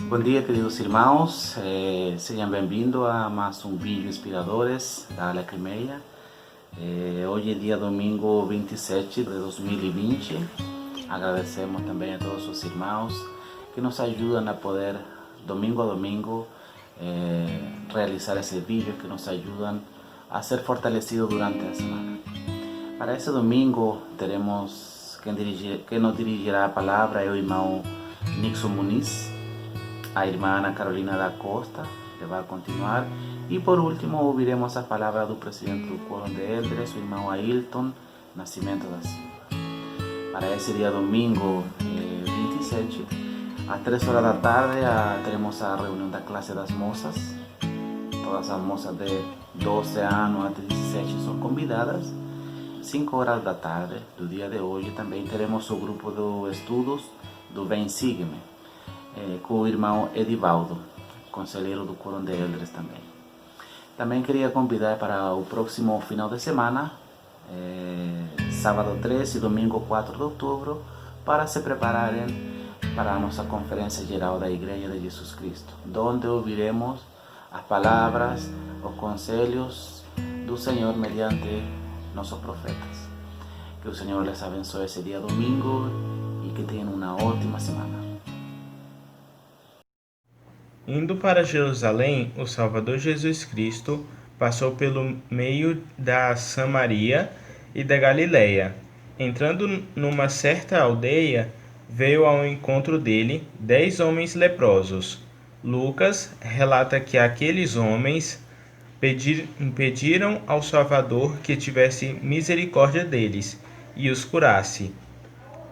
Bom dia, queridos irmãos. Sejam bem-vindos a mais um vídeo Inspiradores da Lacrimeia. Hoje é dia domingo 27 de 2020. Agradecemos também a todos os irmãos que nos ajudam a poder, domingo a domingo, realizar esses vídeos que nos ajudam a ser fortalecidos durante a semana. Para esse domingo, teremos quem nos dirigirá a palavra é o irmão Nixon Muniz. A irmã Ana Carolina da Costa, que vai continuar. E por último, ouviremos as palavras do presidente do Quórum de Eldres, o irmão Ailton Nascimento da Silva. Para esse dia domingo 27, às 3 horas da tarde, teremos a reunião da classe das moças. Todas as moças de 12 anos até 17 são convidadas. 5 horas da tarde do dia de hoje, também teremos o grupo de estudos do Vem Sigue-me, com o irmão Edivaldo, conselheiro do Quórum de Eldres também. Também queria convidar para o próximo final de semana, sábado 3 e domingo 4 de outubro, para se prepararem para a nossa Conferência Geral da Igreja de Jesus Cristo, onde ouviremos as palavras, os conselhos do Senhor mediante nossos profetas. Que o Senhor les abençoe esse dia domingo e que tenham uma ótima semana. Indo para Jerusalém, o Salvador Jesus Cristo passou pelo meio da Samaria e da Galiléia. Entrando numa certa aldeia, veio ao encontro dele 10 homens leprosos. Lucas relata que aqueles homens pediram ao Salvador que tivesse misericórdia deles e os curasse.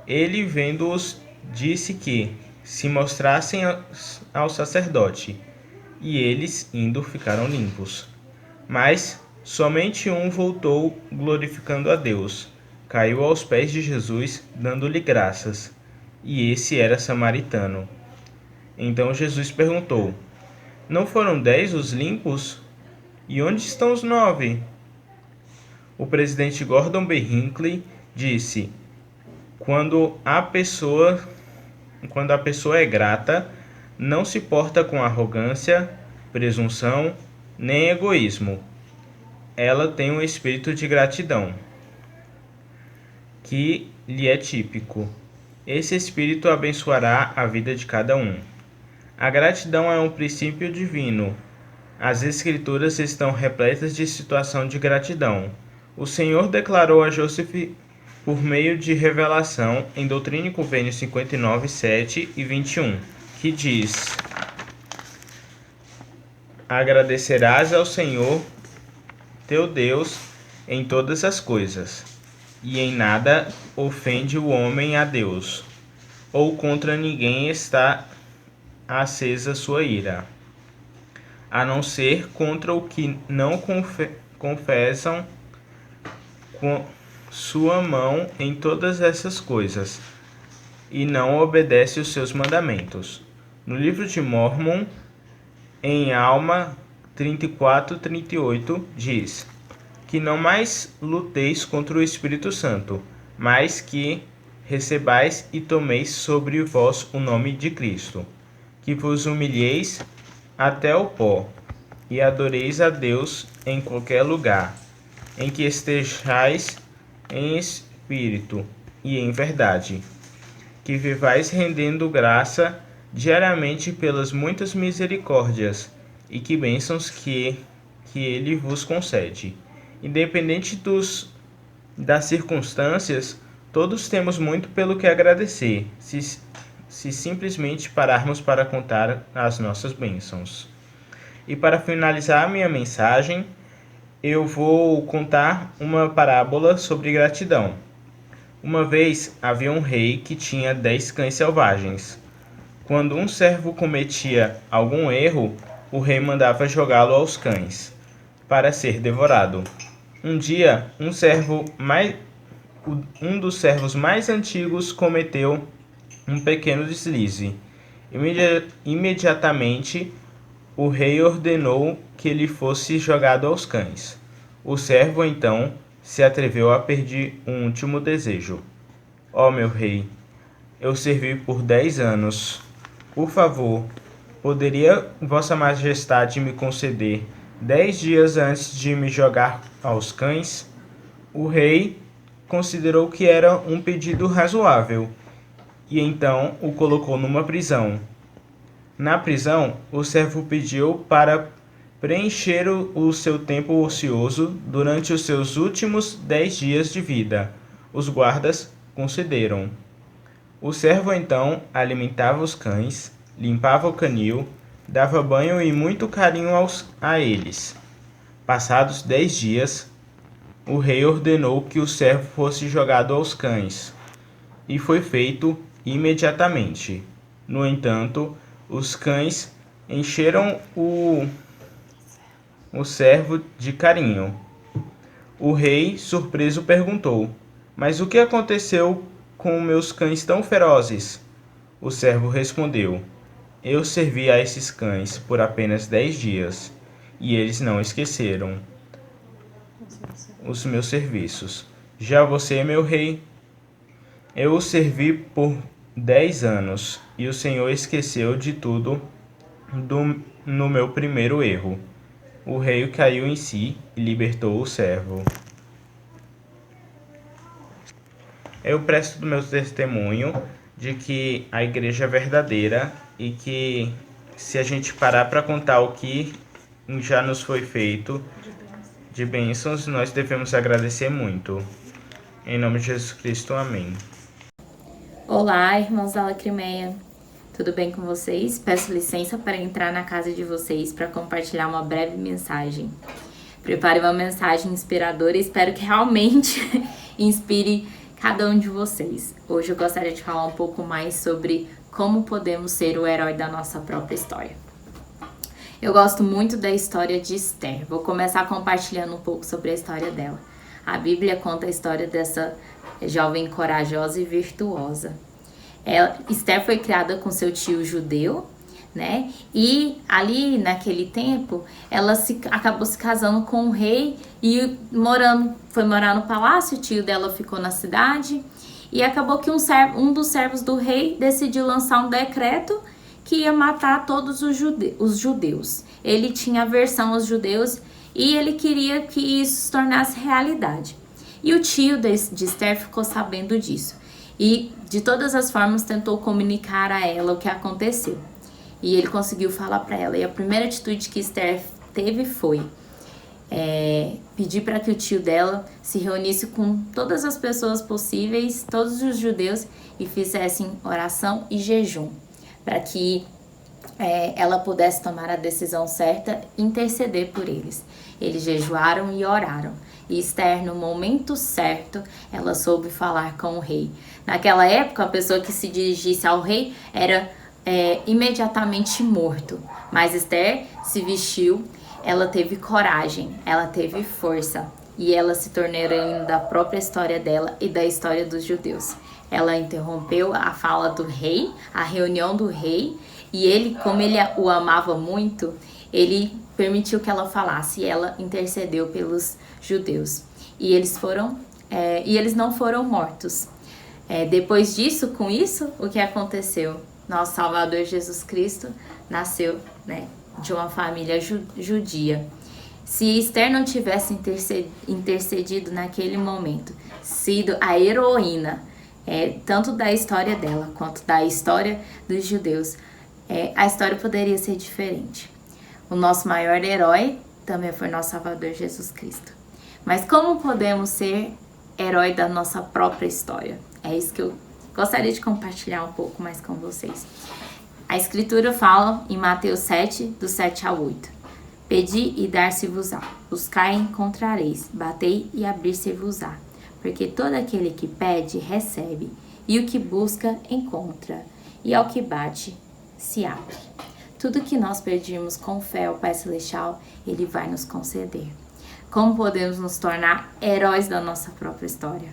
Ele, vendo-os, disse que se mostrassem ao sacerdote, e eles, indo, ficaram limpos. Mas somente um voltou glorificando a Deus, caiu aos pés de Jesus, dando-lhe graças, e esse era samaritano. Então Jesus perguntou: Não foram 10 os limpos? E onde estão os 9? O presidente Gordon B. Hinckley disse: Quando a pessoa é grata, não se porta com arrogância, presunção, nem egoísmo. Ela tem um espírito de gratidão, que lhe é típico. Esse espírito abençoará a vida de cada um. A gratidão é um princípio divino. As Escrituras estão repletas de situação de gratidão. O Senhor declarou a Joseph por meio de revelação em Doutrina e Convênio 59, 7 e 21, que diz: Agradecerás ao Senhor teu Deus em todas as coisas, e em nada ofende o homem a Deus, ou contra ninguém está acesa sua ira, a não ser contra o que não confessam com sua mão em todas essas coisas, e não obedece os seus mandamentos. No livro de Mórmon, em Alma 34:38, diz: Que não mais luteis contra o Espírito Santo, mas que recebais e tomeis sobre vós o nome de Cristo, que vos humilheis até o pó, e adoreis a Deus em qualquer lugar, em que estejais em espírito e em verdade, que vivais rendendo graça diariamente pelas muitas misericórdias e que bênçãos que Ele vos concede. Independente das circunstâncias, todos temos muito pelo que agradecer, se simplesmente pararmos para contar as nossas bênçãos. E para finalizar a minha mensagem, eu vou contar uma parábola sobre gratidão. Uma vez havia um rei que tinha 10 cães selvagens. Quando um servo cometia algum erro, o rei mandava jogá-lo aos cães, para ser devorado. Um dia, um dos servos mais antigos cometeu um pequeno deslize. Imediatamente, o rei ordenou que ele fosse jogado aos cães. O servo, então, se atreveu a pedir um último desejo. Ó meu rei, eu servi por 10 anos. Por favor, Poderia Vossa Majestade me conceder 10 dias antes de me jogar aos cães? O rei considerou que era um pedido razoável e então o colocou numa prisão. Na prisão, o servo pediu para preencher o seu tempo ocioso durante os seus últimos 10 dias de vida. Os guardas concederam. O servo então alimentava os cães, limpava o canil, dava banho e muito carinho a eles. Passados 10 dias, o rei ordenou que o servo fosse jogado aos cães, e foi feito imediatamente. No entanto, os cães encheram o servo de carinho. O rei, surpreso, perguntou: Mas o que aconteceu com meus cães tão ferozes? O servo respondeu: Eu servi a esses cães por apenas 10 dias, e eles não esqueceram os meus serviços. Já você, meu rei, eu o servi por 10 anos, e o Senhor esqueceu de tudo no meu primeiro erro. O rei caiu em si e libertou o servo. Eu presto do meu testemunho de que a igreja é verdadeira e que, se a gente parar para contar o que já nos foi feito de bênçãos, nós devemos agradecer muito. Em nome de Jesus Cristo, amém. Olá, irmãos da Lacrimeia. Tudo bem com vocês? Peço licença para entrar na casa de vocês para compartilhar uma breve mensagem. Prepare uma mensagem inspiradora e espero que realmente inspire cada um de vocês. Hoje eu gostaria de falar um pouco mais sobre como podemos ser o herói da nossa própria história. Eu gosto muito da história de Esther. Vou começar compartilhando um pouco sobre a história dela. A Bíblia conta a história dessa jovem corajosa e virtuosa. Esther foi criada com seu tio judeu, né? E ali naquele tempo ela acabou se casando com um rei e foi morar no palácio. O tio dela ficou na cidade e acabou que um dos servos do rei decidiu lançar um decreto que ia matar todos os judeus. Ele tinha aversão aos judeus e ele queria que isso se tornasse realidade. E o tio de Esther ficou sabendo disso. E de todas as formas tentou comunicar a ela o que aconteceu. E ele conseguiu falar para ela. E a primeira atitude que Esther teve foi pedir para que o tio dela se reunisse com todas as pessoas possíveis, todos os judeus, e fizessem oração e jejum, para que ela pudesse tomar a decisão certa e interceder por eles. Eles jejuaram e oraram. E Esther, no momento certo, ela soube falar com o rei. Naquela época, a pessoa que se dirigisse ao rei era imediatamente morto. Mas Esther se vestiu, ela teve coragem, ela teve força. E ela se tornou heroína da própria história dela e da história dos judeus. Ela interrompeu a fala do rei, a reunião do rei, e ele, como ele o amava muito, ele permitiu que ela falasse e ela intercedeu pelos judeus. E eles não foram mortos. Depois disso, com isso, o que aconteceu? Nosso Salvador Jesus Cristo nasceu, né, de uma família judia. Se Esther não tivesse intercedido naquele momento, sido a heroína, tanto da história dela quanto da história dos judeus, a história poderia ser diferente. O nosso maior herói também foi nosso Salvador Jesus Cristo. Mas como podemos ser herói da nossa própria história? É isso que eu gostaria de compartilhar um pouco mais com vocês. A Escritura fala em Mateus 7, do 7 ao 8. Pedi e dar-se-vos-á, buscai e encontrareis, batei e abrir-se-vos-á. Porque todo aquele que pede, recebe, e o que busca, encontra, e ao que bate, se abre. Tudo que nós pedirmos com fé ao Pai Celestial, Ele vai nos conceder. Como podemos nos tornar heróis da nossa própria história?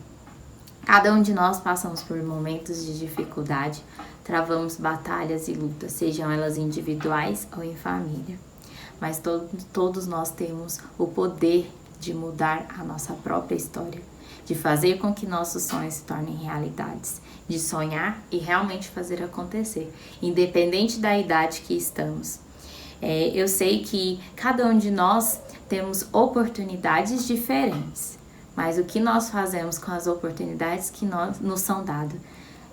Cada um de nós passamos por momentos de dificuldade, travamos batalhas e lutas, sejam elas individuais ou em família. Mas todos nós temos o poder de mudar a nossa própria história, de fazer com que nossos sonhos se tornem realidades, de sonhar e realmente fazer acontecer, independente da idade que estamos. Eu sei que cada um de nós temos oportunidades diferentes, mas o que nós fazemos com as oportunidades que nos são dadas,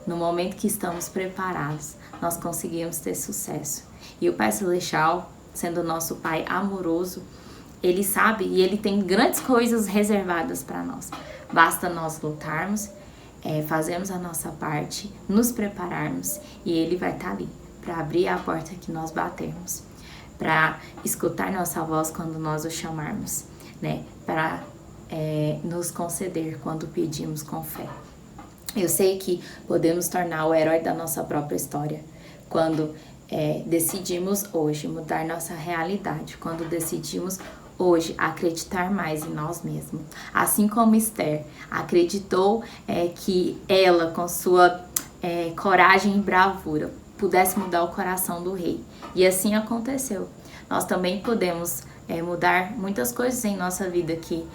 no momento que estamos preparados, nós conseguimos ter sucesso. E o Pai Celestial, sendo nosso Pai amoroso, Ele sabe e Ele tem grandes coisas reservadas para nós. Basta nós lutarmos, fazermos a nossa parte, nos prepararmos e Ele vai estar ali para abrir a porta que nós batermos, para escutar nossa voz quando nós o chamarmos, né? Para nos conceder quando pedimos com fé. Eu sei que podemos tornar o herói da nossa própria história quando decidimos hoje mudar nossa realidade, quando decidimos hoje acreditar mais em nós mesmos. Assim como Esther acreditou que ela, com sua coragem e bravura, pudesse mudar o coração do rei. E assim aconteceu. Nós também podemos mudar muitas coisas em nossa vida que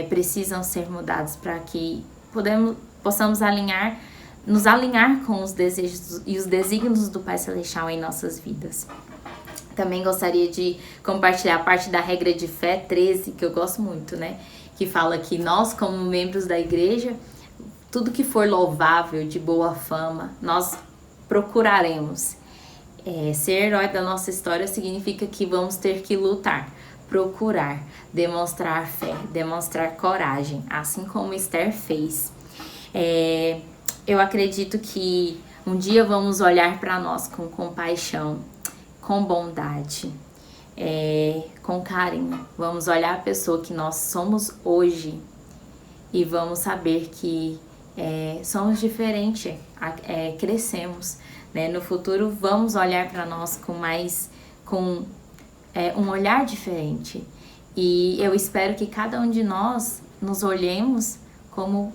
precisam ser mudadas para que possamos nos alinhar com os desejos e os desígnios do Pai Celestial em nossas vidas. Também gostaria de compartilhar a parte da regra de fé 13, que eu gosto muito, né? Que fala que nós, como membros da igreja, tudo que for louvável, de boa fama, nós procuraremos. Ser herói da nossa história significa que vamos ter que lutar, procurar, demonstrar fé, demonstrar coragem, assim como Esther fez. Eu acredito que um dia vamos olhar para nós com compaixão, com bondade, com carinho. Vamos olhar a pessoa que nós somos hoje e vamos saber que somos diferentes, crescemos, né? No futuro vamos olhar para nós com um olhar diferente. E eu espero que cada um de nós nos olhemos como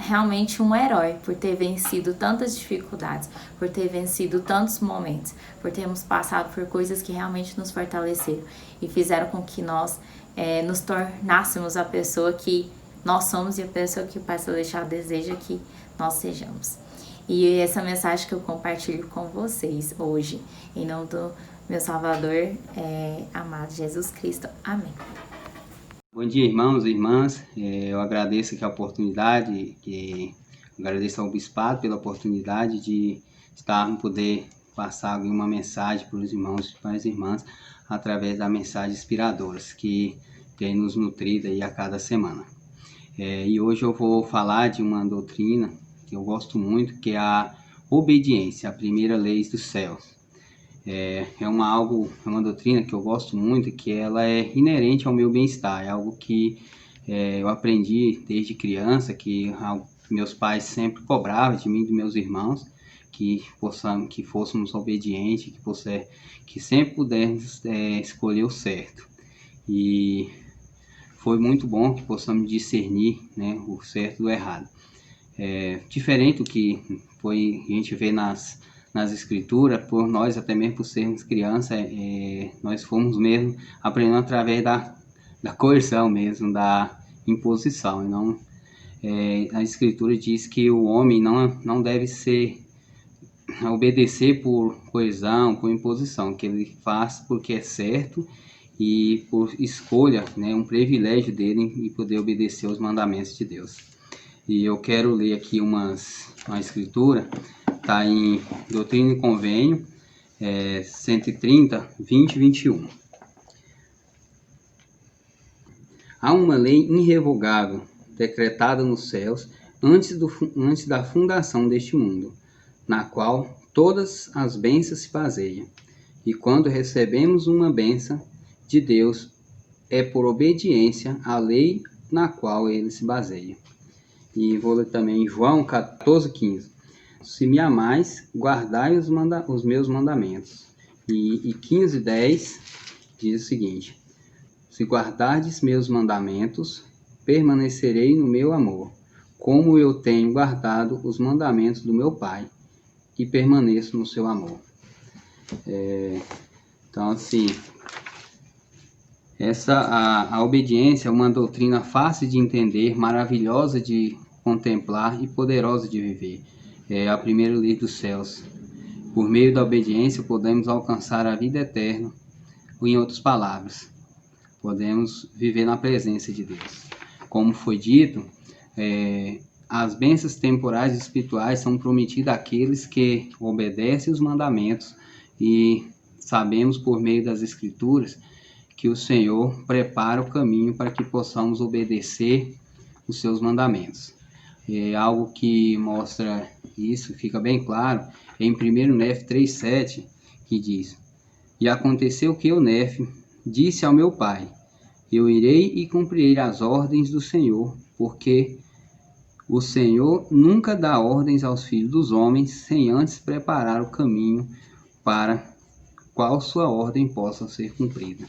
realmente um herói, por ter vencido tantas dificuldades, por ter vencido tantos momentos, por termos passado por coisas que realmente nos fortaleceram e fizeram com que nós nos tornássemos a pessoa que nós somos e a pessoa que o Pai Celestial deseja que nós sejamos. E essa mensagem que eu compartilho com vocês hoje, em nome do meu Salvador amado Jesus Cristo. Amém. Bom dia, irmãos e irmãs. Eu agradeço aqui a oportunidade, agradeço ao Bispado pela oportunidade de poder passar uma mensagem para os irmãos e para as irmãs através das mensagens inspiradoras que tem nos nutrido aí a cada semana. E hoje eu vou falar de uma doutrina que eu gosto muito, que é a obediência, a primeira lei dos céus. É uma doutrina que eu gosto muito, que ela é inerente ao meu bem-estar, é algo que eu aprendi desde criança, que meus pais sempre cobravam de mim e dos meus irmãos, que fôssemos obedientes, que sempre pudéssemos escolher o certo. E foi muito bom que possamos discernir, né, o certo do errado. Diferente do que a gente vê nas escrituras, por nós, até mesmo por sermos crianças, nós fomos mesmo aprendendo através da coerção mesmo, da imposição. E não, a escritura diz que o homem não deve obedecer por coerção, por imposição, que ele faz porque é certo e por escolha, né, um privilégio dele em poder obedecer aos mandamentos de Deus. E eu quero ler aqui uma escritura, está em Doutrina e Convênio, 130, 20 e 21. Há uma lei irrevogável, decretada nos céus antes da fundação deste mundo, na qual todas as bênçãos se baseiam. E quando recebemos uma bênção de Deus, é por obediência à lei na qual ele se baseia. E vou ler também João 14, 15. Se me amais, guardai os meus mandamentos. E 15, 10 diz o seguinte: se guardardes meus mandamentos, permanecerei no meu amor, como eu tenho guardado os mandamentos do meu Pai, e permaneço no seu amor. Então, assim, A obediência é uma doutrina fácil de entender, maravilhosa de contemplar e poderosa de viver. É a primeira lei dos céus. Por meio da obediência podemos alcançar a vida eterna, ou em outras palavras, podemos viver na presença de Deus. Como foi dito, as bênçãos temporais e espirituais são prometidas àqueles que obedecem os mandamentos, e sabemos por meio das Escrituras que o Senhor prepara o caminho para que possamos obedecer os seus mandamentos. Algo que mostra isso, fica bem claro, em 1 Néfi 3,7, que diz: E aconteceu que eu, Néfi, disse ao meu pai: Eu irei e cumprirei as ordens do Senhor, porque o Senhor nunca dá ordens aos filhos dos homens sem antes preparar o caminho para qual sua ordem possa ser cumprida.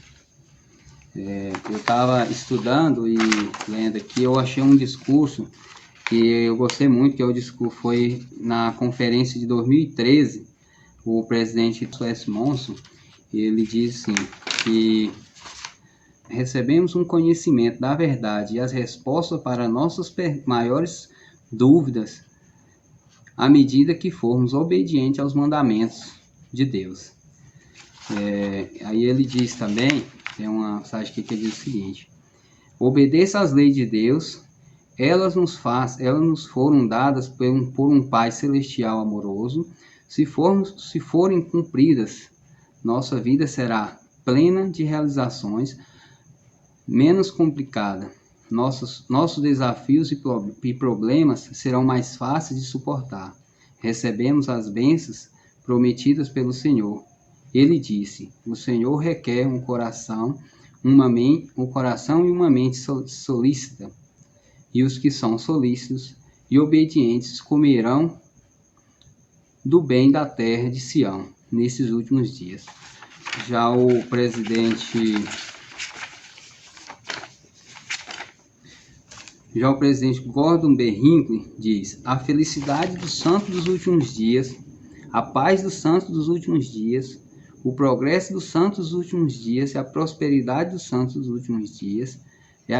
Eu estava estudando e lendo aqui, eu achei um discurso que eu gostei muito, que foi na conferência de 2013, o presidente S. Monson, ele diz assim, que recebemos um conhecimento da verdade e as respostas para nossas maiores dúvidas à medida que formos obedientes aos mandamentos de Deus. Aí ele diz também, tem uma passagem aqui que diz o seguinte: obedeça às leis de Deus, elas nos foram dadas por um Pai Celestial amoroso. Se forem cumpridas, nossa vida será plena de realizações, menos complicada. Nossos desafios e problemas serão mais fáceis de suportar. Recebemos as bênçãos prometidas pelo Senhor. Ele disse: o Senhor requer um coração e uma mente solícita, e os que são solícitos e obedientes comerão do bem da terra de Sião nesses últimos dias. Já o presidente Gordon B. Hinckley diz: a felicidade dos santos dos últimos dias, a paz dos santos dos últimos dias, o progresso dos santos dos últimos dias e a prosperidade dos santos dos últimos dias e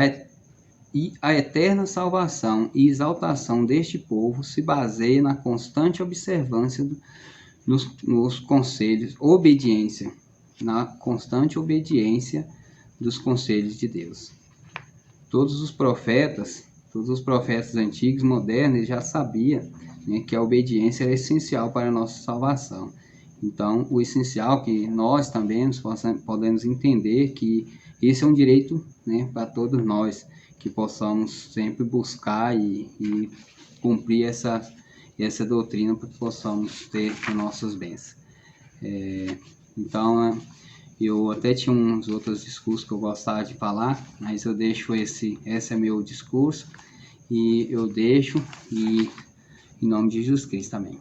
a eterna salvação e exaltação deste povo se baseia na constante observância nos conselhos, na constante obediência dos conselhos de Deus. Todos os profetas antigos e modernos já sabiam, né, que a obediência era essencial para a nossa salvação. Então, o essencial que nós também podemos entender que esse é um direito, né, para todos nós, que possamos sempre buscar e cumprir essa doutrina para que possamos ter as nossas bênçãos. Então, eu até tinha uns outros discursos que eu gostava de falar, mas eu deixo esse é meu discurso, e eu deixo, e em nome de Jesus Cristo, amém.